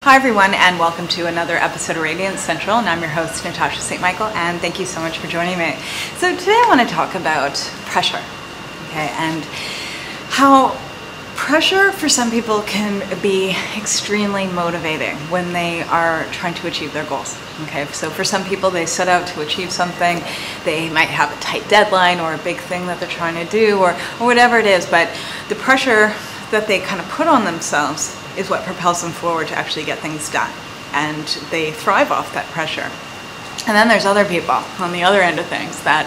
Hi everyone, and welcome to another episode of Radiance Central, and I'm your host Natasha St. Michael, and thank you so much for joining me. So today I want to talk about pressure, okay, and how pressure for some people can be extremely motivating when they are trying to achieve their goals. Okay, so for some people, they set out to achieve something. They might have a tight deadline or a big thing that they're trying to do, or whatever it is, but the pressure that they kind of put on themselves is what propels them forward to actually get things done, and they thrive off that pressure. And then there's other people on the other end of things that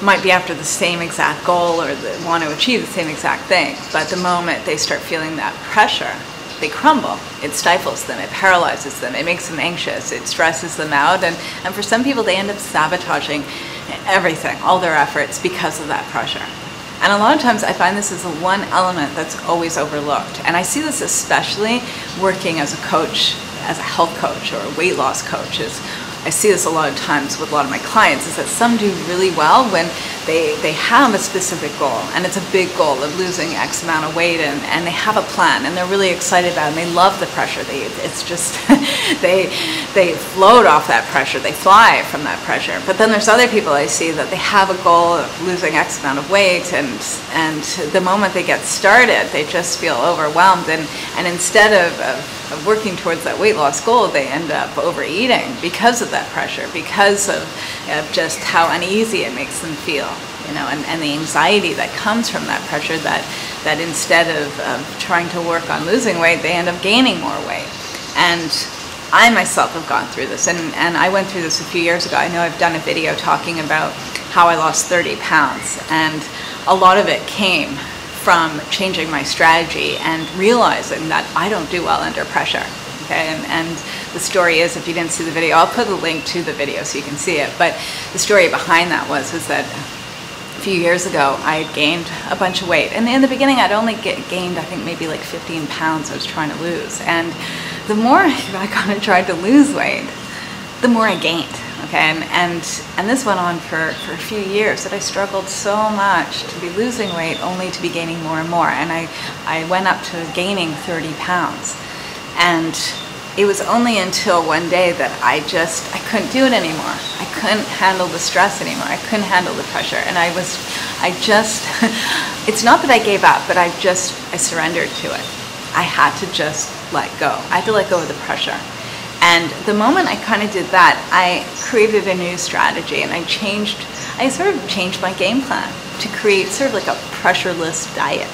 might be after the same exact goal or want to achieve the same exact thing, but the moment they start feeling that pressure, they crumble. It stifles them, it paralyzes them, it makes them anxious, it stresses them out, and for some people they end up sabotaging everything, all their efforts, because of that pressure. And a lot of times I find this is the one element that's always overlooked. And I see this especially working as a coach, as a health coach or a weight loss coach. I see this a lot of times with a lot of my clients, is that some do really well when they have a specific goal, and it's a big goal of losing X amount of weight, and they have a plan, and they're really excited about it, and they love the pressure. It's just, they float off that pressure, they fly from that pressure. But then there's other people I see that they have a goal of losing X amount of weight, and the moment they get started, they just feel overwhelmed, and instead of working towards that weight loss goal, they end up overeating because of that pressure, because of just how uneasy it makes them feel, and the anxiety that comes from that pressure, that instead of trying to work on losing weight, they end up gaining more weight. And I myself have gone through this, and I went through this a few years ago. I know I've done a video talking about how I lost 30 pounds, and a lot of it came from changing my strategy and realizing that I don't do well under pressure. Okay, and the story is, if you didn't see the video, I'll put a link to the video so you can see it. But the story behind that was that a few years ago I gained a bunch of weight, and in the beginning I'd only gained, I think, maybe like 15 pounds I was trying to lose. And the more I kind of tried to lose weight, the more I gained. Okay, and this went on for a few years, that I struggled so much to be losing weight only to be gaining more and more. And I went up to gaining 30 pounds. And it was only until one day that I couldn't do it anymore. I couldn't handle the stress anymore. I couldn't handle the pressure. And it's not that I gave up, but I surrendered to it. I had to just let go. I had to let go of the pressure. And the moment I kind of did that, I created a new strategy, and I sort of changed my game plan to create sort of like a pressureless diet,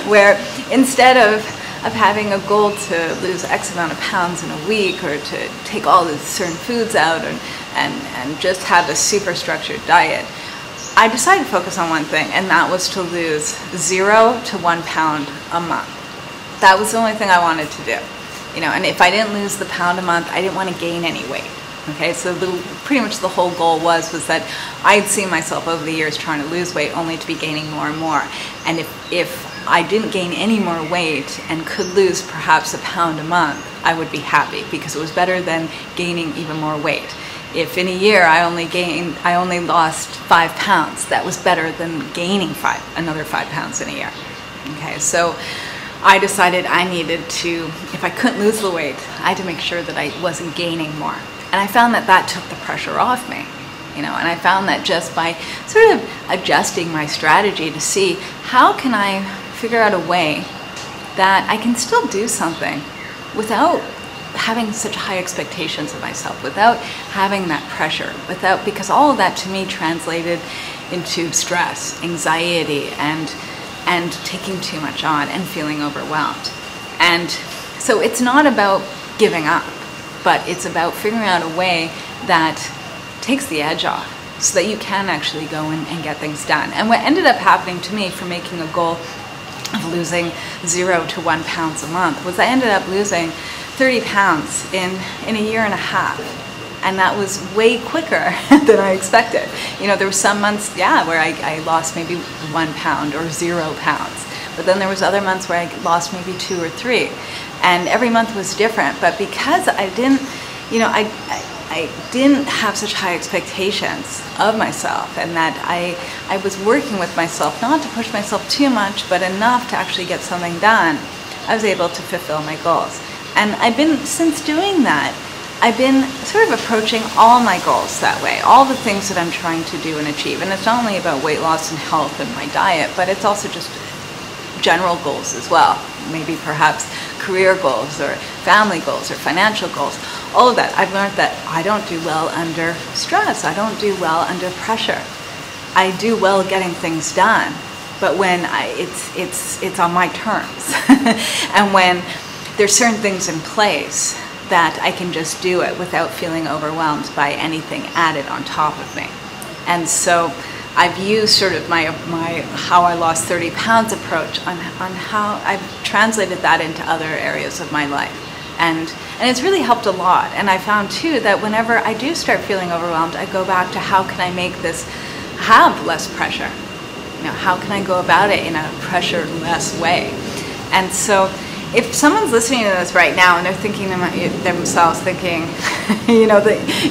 where instead of having a goal to lose X amount of pounds in a week, or to take all the certain foods out and just have a super structured diet, I decided to focus on one thing, and that was to lose 0 to 1 pound a month. That was the only thing I wanted to do. And if I didn't lose the pound a month, I didn't want to gain any weight. Okay, so pretty much the whole goal was that I'd seen myself over the years trying to lose weight only to be gaining more and more. And if I didn't gain any more weight and could lose perhaps a pound a month, I would be happy, because it was better than gaining even more weight. If in a year I only lost 5 pounds, that was better than gaining another 5 pounds in a year. Okay, so I decided I needed to, if I couldn't lose the weight, I had to make sure that I wasn't gaining more. And I found that took the pressure off me, and I found that just by sort of adjusting my strategy to see how can I figure out a way that I can still do something without having such high expectations of myself, without having that pressure, because all of that to me translated into stress, anxiety, and taking too much on and feeling overwhelmed. And so it's not about giving up, but it's about figuring out a way that takes the edge off, so that you can actually go and get things done. And what ended up happening to me for making a goal of losing 0 to 1 pounds a month was I ended up losing 30 pounds in a year and a half. And that was way quicker than I expected. There were some months, where I lost maybe 1 pound or 0 pounds. But then there was other months where I lost maybe 2 or 3. And every month was different. But because I didn't have such high expectations of myself, and that I was working with myself, not to push myself too much, but enough to actually get something done, I was able to fulfill my goals. And since doing that, I've been sort of approaching all my goals that way, all the things that I'm trying to do and achieve. And it's not only about weight loss and health and my diet, but it's also just general goals as well. Maybe perhaps career goals or family goals or financial goals. All of that. I've learned that I don't do well under stress. I don't do well under pressure. I do well getting things done, but when it's on my terms. And when there's certain things in place that I can just do it without feeling overwhelmed by anything added on top of me. And so I've used sort of my how I lost 30 pounds approach on how I've translated that into other areas of my life. And it's really helped a lot. And I found too that whenever I do start feeling overwhelmed, I go back to how can I make this have less pressure? How can I go about it in a pressure-less way? And so if someone's listening to this right now and they're thinking themselves, that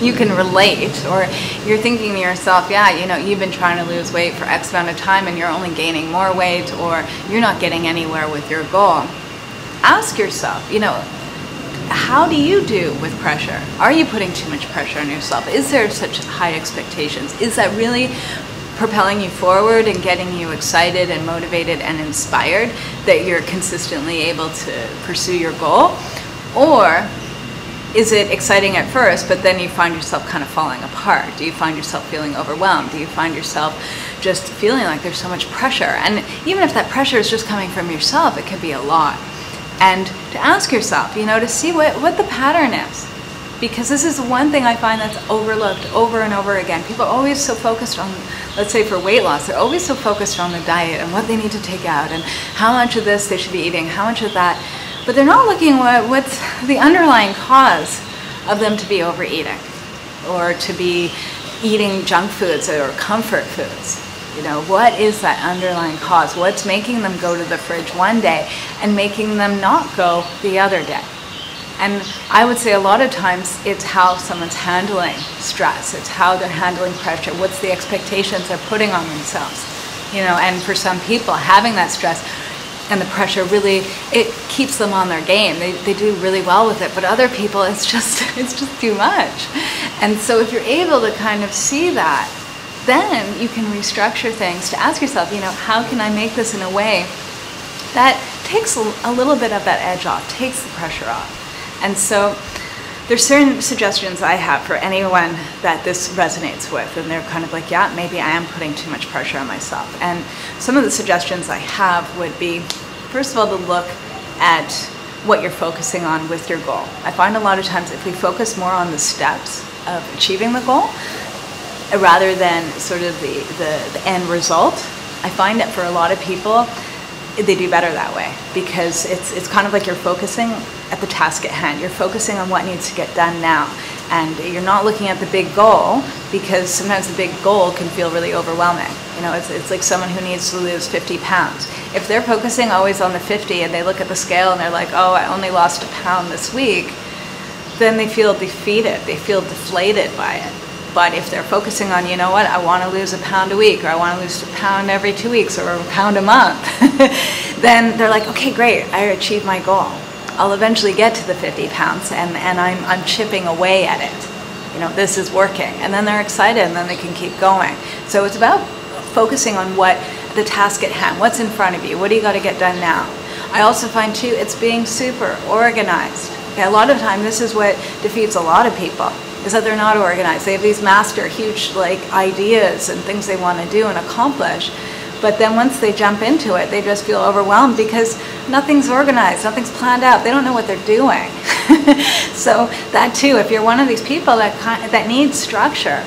you can relate, or you're thinking to yourself, you've been trying to lose weight for X amount of time and you're only gaining more weight, or you're not getting anywhere with your goal, ask yourself, how do you do with pressure? Are you putting too much pressure on yourself? Is there such high expectations? Is that really propelling you forward and getting you excited and motivated and inspired that you're consistently able to pursue your goal? Or is it exciting at first, but then you find yourself kind of falling apart? Do you find yourself feeling overwhelmed? Do you find yourself just feeling like there's so much pressure? And even if that pressure is just coming from yourself, it could be a lot. And to ask yourself, to see what the pattern is. Because this is one thing I find that's overlooked over and over again. People are always so focused on, let's say for weight loss, they're always so focused on the diet and what they need to take out and how much of this they should be eating, how much of that. But they're not looking at what's the underlying cause of them to be overeating or to be eating junk foods or comfort foods. What is that underlying cause? What's making them go to the fridge one day and making them not go the other day? And I would say a lot of times it's how someone's handling stress. It's how they're handling pressure. What's the expectations they're putting on themselves? And for some people, having that stress and the pressure really, it keeps them on their game. They do really well with it. But other people, it's just too much. And so if you're able to kind of see that, then you can restructure things to ask yourself, how can I make this in a way that takes a little bit of that edge off, takes the pressure off. And so there's certain suggestions I have for anyone that this resonates with, and they're kind of like, maybe I am putting too much pressure on myself. And some of the suggestions I have would be, first of all, to look at what you're focusing on with your goal. I find a lot of times if we focus more on the steps of achieving the goal, rather than sort of the end result, I find that for a lot of people, they do better that way, because it's kind of like you're focusing at the task at hand. You're focusing on what needs to get done now, and you're not looking at the big goal, because sometimes the big goal can feel really overwhelming. It's like someone who needs to lose 50 pounds. If they're focusing always on the 50 and they look at the scale and they're like, oh, I only lost a pound this week, then they feel defeated. They feel deflated by it. But if they're focusing on, I want to lose a pound a week, or I want to lose a pound every 2 weeks, or a pound a month, then they're like, okay, great, I achieved my goal. I'll eventually get to the 50 pounds, and I'm chipping away at it. This is working. And then they're excited, and then they can keep going. So it's about focusing on what the task at hand, what's in front of you, what do you got to get done now. I also find, too, it's being super organized. Okay, a lot of time, this is what defeats a lot of people, is that they're not organized. They have these huge ideas and things they want to do and accomplish, but then once they jump into it, they just feel overwhelmed because nothing's organized, nothing's planned out. They don't know what they're doing. So that too, if you're one of these people that needs structure,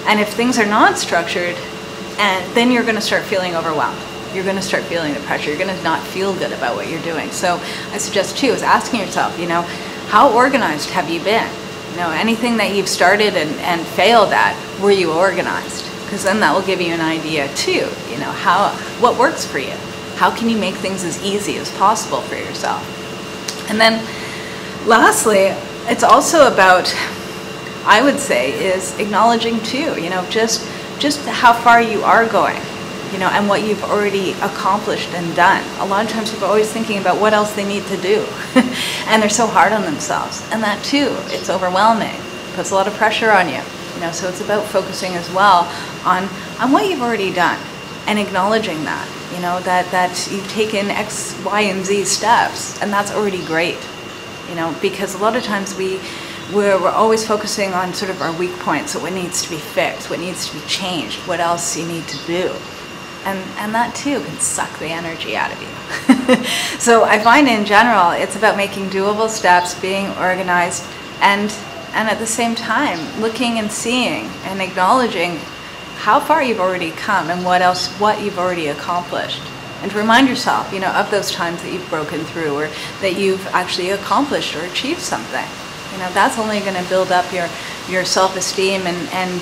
and if things are not structured, and then you're going to start feeling overwhelmed. You're going to start feeling the pressure. You're going to not feel good about what you're doing. So I suggest too is asking yourself, how organized have you been? Anything that you've started and failed at, were you organized? Because then that will give you an idea too, what works for you? How can you make things as easy as possible for yourself? And then lastly, it's also about, I would say, is acknowledging too, just how far you are going. and what you've already accomplished and done. A lot of times people are always thinking about what else they need to do. And they're so hard on themselves. And that too, it's overwhelming. Puts a lot of pressure on you. So it's about focusing as well on what you've already done and acknowledging that, that you've taken X, Y, and Z steps, and that's already great, because a lot of times we're always focusing on sort of our weak points, so what needs to be fixed, what needs to be changed, what else you need to do. And that too can suck the energy out of you. So I find in general, it's about making doable steps, being organized, and at the same time, looking and seeing and acknowledging how far you've already come and what you've already accomplished. And to remind yourself, of those times that you've broken through or that you've actually accomplished or achieved something. That's only going to build up your self-esteem and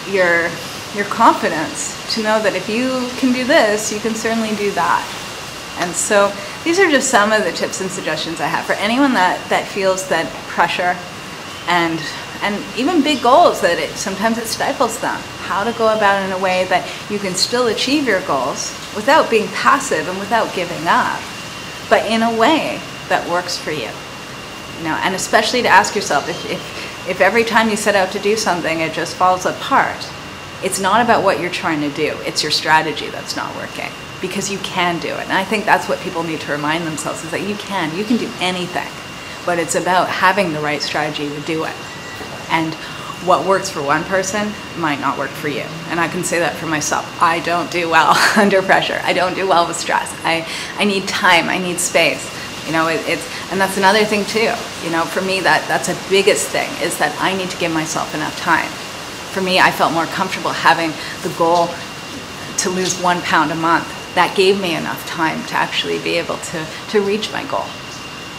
your confidence to know that if you can do this, you can certainly do that. And so these are just some of the tips and suggestions I have for anyone that feels that pressure and even big goals, that sometimes it stifles them. How to go about it in a way that you can still achieve your goals without being passive and without giving up, but in a way that works for you. And especially to ask yourself, if every time you set out to do something it just falls apart, it's not about what you're trying to do, it's your strategy that's not working, because you can do it. And I think that's what people need to remind themselves, is that you can do anything, but it's about having the right strategy to do it. And what works for one person might not work for you. And I can say that for myself. I don't do well under pressure. I don't do well with stress. I need time, I need space. And that's another thing too. For me, that's the biggest thing, is that I need to give myself enough time. For me, I felt more comfortable having the goal to lose 1 pound a month. That gave me enough time to actually be able to reach my goal.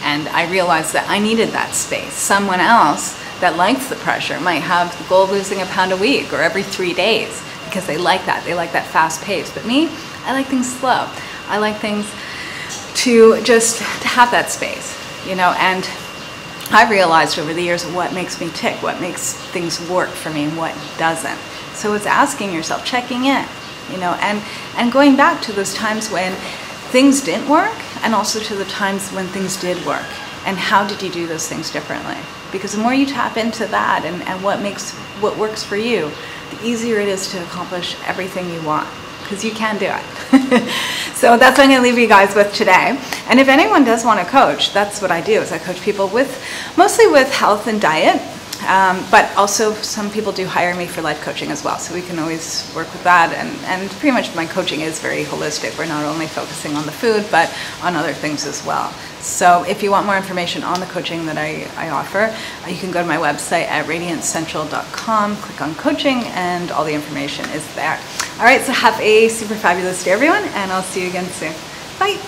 And I realized that I needed that space. Someone else that likes the pressure might have the goal of losing 1 pound a week or every 3 days, because they like that. They like that fast pace. But me, I like things slow. I like things to have that space, and I realized over the years what makes me tick, what makes things work for me and what doesn't. So it's asking yourself, checking in, and going back to those times when things didn't work, and also to the times when things did work, and how did you do those things differently? Because the more you tap into that and what works for you, the easier it is to accomplish everything you want, because you can do it. So that's what I'm going to leave you guys with today. And if anyone does want to coach, that's what I do, is I coach people mostly with health and diet, but also some people do hire me for life coaching as well, so we can always work with that. And pretty much my coaching is very holistic. We're not only focusing on the food, but on other things as well. So if you want more information on the coaching that I offer, you can go to my website at radiancecentral.com, click on coaching, and all the information is there. All right, so have a super fabulous day, everyone, and I'll see you again soon. Bye.